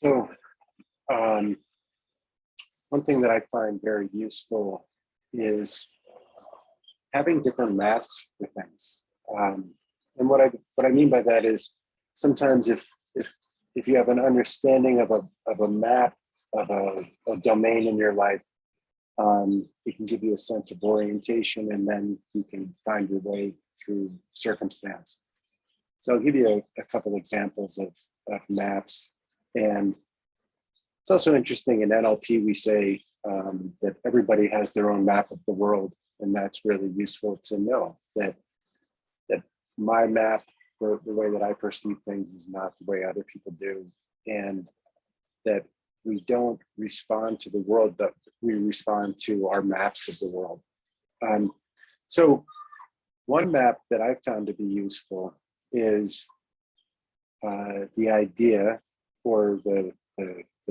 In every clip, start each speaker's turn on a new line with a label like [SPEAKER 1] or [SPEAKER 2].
[SPEAKER 1] So um, one thing that I find very useful is having different maps for things. And what I mean by that is sometimes if you have an understanding of a map of a domain in your life, it can give you a sense of orientation, and then you can find your way through circumstance. So I'll give you a couple examples of maps. And it's also interesting in NLP, we say that everybody has their own map of the world. And that's really useful to know that my map, the way that I perceive things, is not the way other people do. And that we don't respond to the world, but we respond to our maps of the world. So one map that I've found to be useful is the idea or the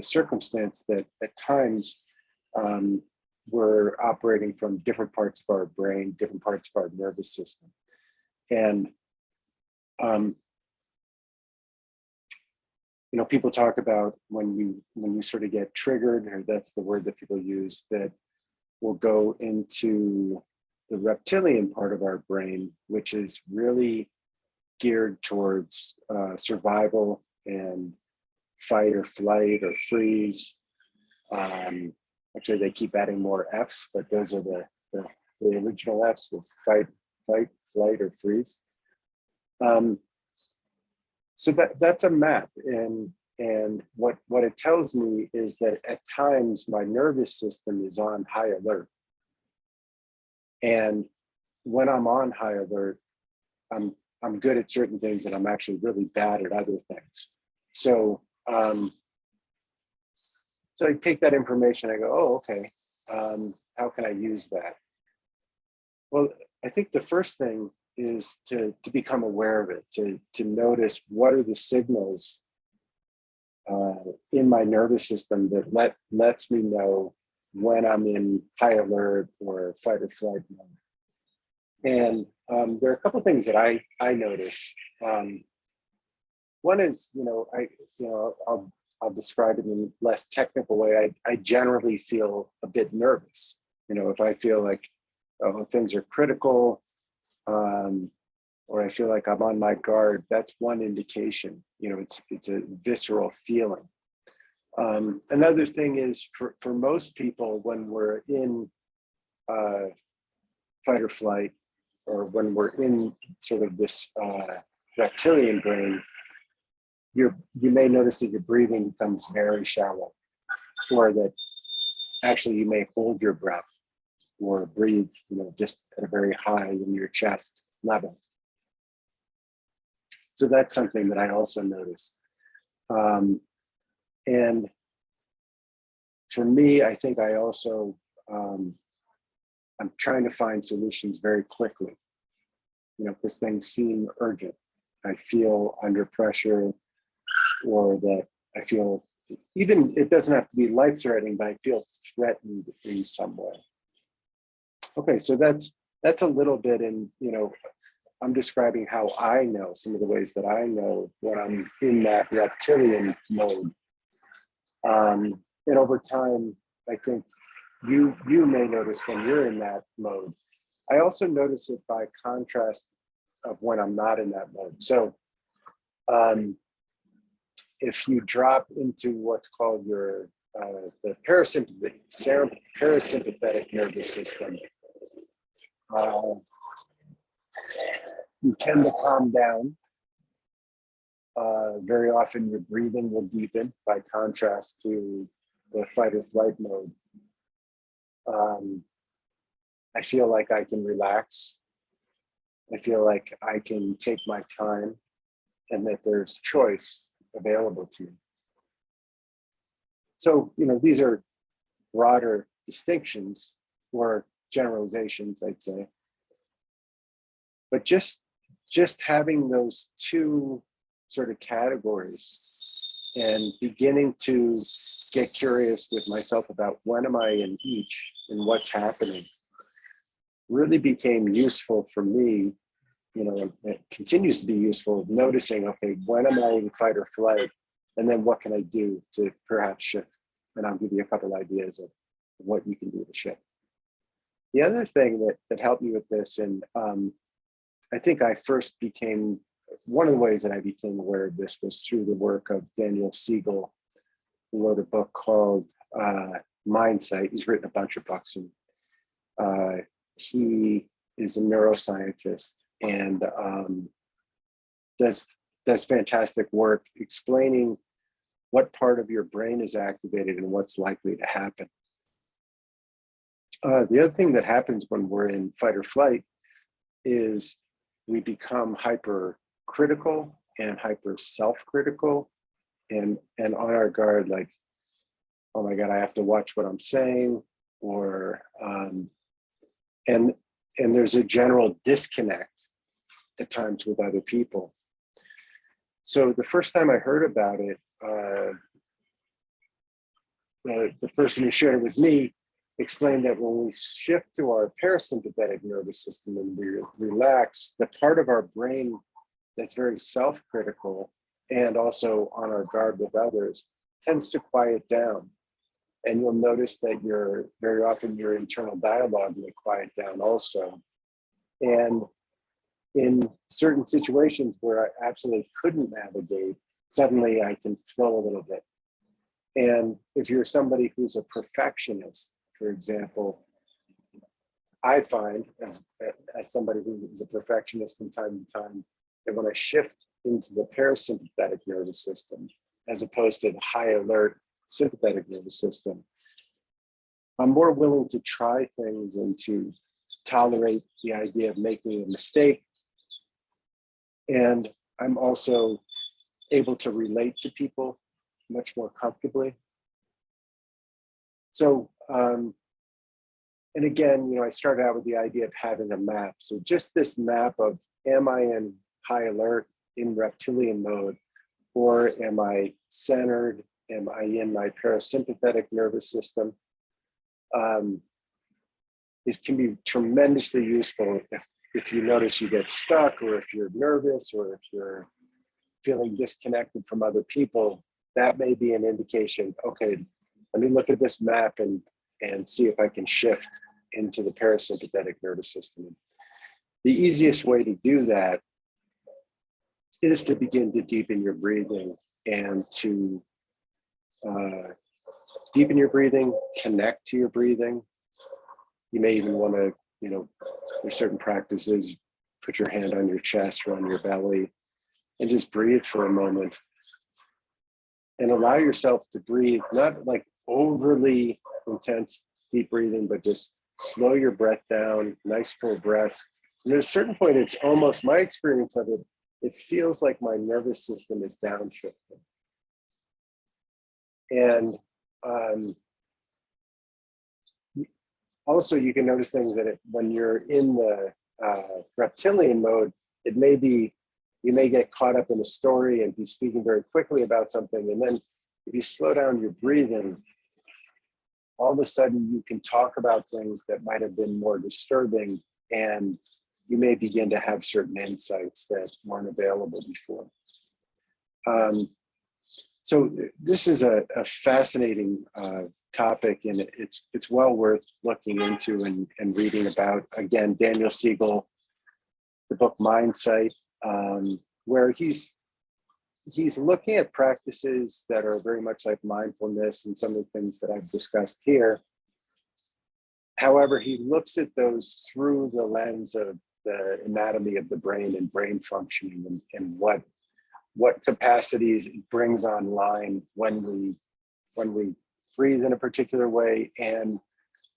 [SPEAKER 1] circumstance that at times we're operating from different parts of our brain, different parts of our nervous system. And you know, people talk about when you sort of get triggered, or that's the word that people use, that will go into the reptilian part of our brain, which is really geared towards survival and fight or flight or freeze. Actually, they keep adding more F's, but those are the original F's, was fight, flight, or freeze. So that's a map, and what it tells me is that at times my nervous system is on high alert, and when I'm on high alert, I'm good at certain things, and I'm actually really bad at other things. So so I take that information, I go, oh, okay, how can I use that? Well, I think the first thing is to become aware of it, to notice what are the signals in my nervous system that lets me know when I'm in high alert or fight or flight mode. And there are a couple of things that I notice. One is, I'll describe it in a less technical way. I generally feel a bit nervous. You know, if I feel like things are critical, or I feel like I'm on my guard, that's one indication. You know, it's a visceral feeling. Another thing is for most people, when we're in fight or flight, or when we're in sort of this reptilian brain, you may notice that your breathing becomes very shallow, or that actually you may hold your breath or breathe, just at a very high in your chest level. So that's something that I also notice. And for me, I think I also, I'm trying to find solutions very quickly, because things seem urgent. I feel under pressure, or that I feel, even it doesn't have to be life-threatening, but I feel threatened in some way. Okay, so that's a little bit in, I'm describing how I know, some of the ways that I know when I'm in that reptilian mode. And over time, I think you may notice when you're in that mode. I also notice it by contrast of when I'm not in that mode. So if you drop into what's called your the parasympathetic nervous system, you tend to calm down. Very often your breathing will deepen by contrast to the fight or flight mode. I feel like I can relax. I feel like I can take my time, and that there's choice available to me. So, these are broader distinctions or generalizations, I'd say. But just having those two sort of categories and beginning to get curious with myself about when am I in each and what's happening really became useful for me. It continues to be useful, noticing, okay, when am I in fight or flight? And then what can I do to perhaps shift? And I'll give you a couple ideas of what you can do to shift. The other thing that helped me with this, and I think I first became, one of the ways that I became aware of this was through the work of Daniel Siegel, who wrote a book called Mindsight. He's written a bunch of books, and he is a neuroscientist and does fantastic work explaining what part of your brain is activated and what's likely to happen. The other thing that happens when we're in fight or flight is we become hypercritical and hyper self-critical and on our guard, like, oh my God, I have to watch what I'm saying, or and there's a general disconnect at times with other people. So the first time I heard about it, the person who shared it with me explained that when we shift to our parasympathetic nervous system and we relax, the part of our brain that's very self-critical and also on our guard with others tends to quiet down. And you'll notice that very often your internal dialogue will quiet down also. And in certain situations where I absolutely couldn't navigate, suddenly I can flow a little bit. And if you're somebody who's a perfectionist, for example, I find as somebody who is a perfectionist from time to time, that when I shift into the parasympathetic nervous system, as opposed to the high alert sympathetic nervous system, I'm more willing to try things and to tolerate the idea of making a mistake. And I'm also able to relate to people much more comfortably. So, and again, I started out with the idea of having a map. So just this map of, am I in high alert in reptilian mode, or am I centered? Am I in my parasympathetic nervous system? It can be tremendously useful if you notice you get stuck, or if you're nervous, or if you're feeling disconnected from other people. That may be an indication, okay, let me look at this map and see if I can shift into the parasympathetic nervous system. The easiest way to do that is to begin to deepen your breathing and to deepen your breathing, connect to your breathing. You may even want to, there's certain practices, put your hand on your chest or on your belly and just breathe for a moment. And allow yourself to breathe, not like overly intense deep breathing, but just slow your breath down, nice full breaths. And at a certain point, it's almost, my experience of it, it feels like my nervous system is downshifting. And also you can notice things that when you're in the reptilian mode, it may be, you may get caught up in a story and be speaking very quickly about something. And then if you slow down your breathing, all of a sudden you can talk about things that might have been more disturbing, and you may begin to have certain insights that weren't available before. So this is a fascinating topic, and it's well worth looking into and reading about. Again, Daniel Siegel, the book Mindsight, where he's looking at practices that are very much like mindfulness and some of the things that I've discussed here. However, he looks at those through the lens of the anatomy of the brain and brain functioning, and what capacities it brings online when we breathe in a particular way and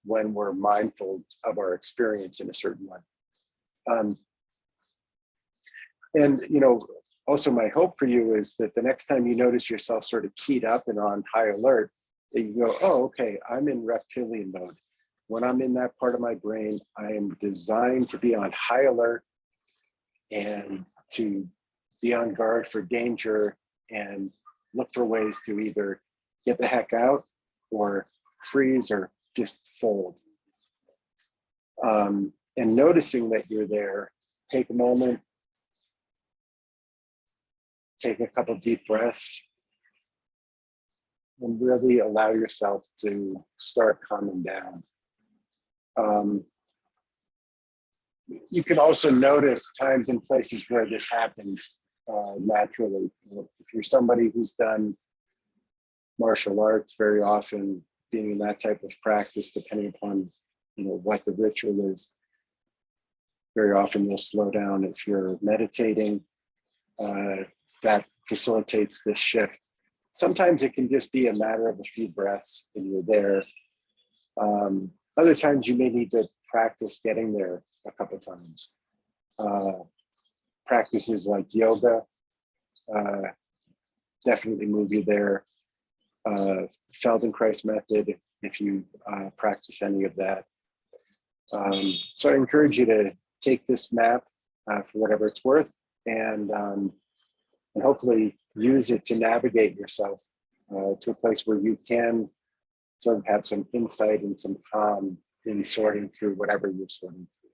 [SPEAKER 1] when we're mindful of our experience in a certain way. And also my hope for you is that the next time you notice yourself sort of keyed up and on high alert, that you go, oh, okay, I'm in reptilian mode. When I'm in that part of my brain, I am designed to be on high alert and to be on guard for danger and look for ways to either get the heck out or freeze or just fold. And noticing that you're there, take a moment, take a couple deep breaths, and really allow yourself to start calming down. You can also notice times and places where this happens naturally. If you're somebody who's done martial arts very often, being in that type of practice, depending upon what the ritual is, very often you'll slow down. If you're meditating, that facilitates this shift. Sometimes it can just be a matter of a few breaths and you're there. Other times you may need to practice getting there a couple times. Practices like yoga definitely move you there. Feldenkrais method, if you practice any of that. So I encourage you to take this map for whatever it's worth, and hopefully use it to navigate yourself to a place where you can sort of have some insight and some calm in sorting through whatever you're sorting through.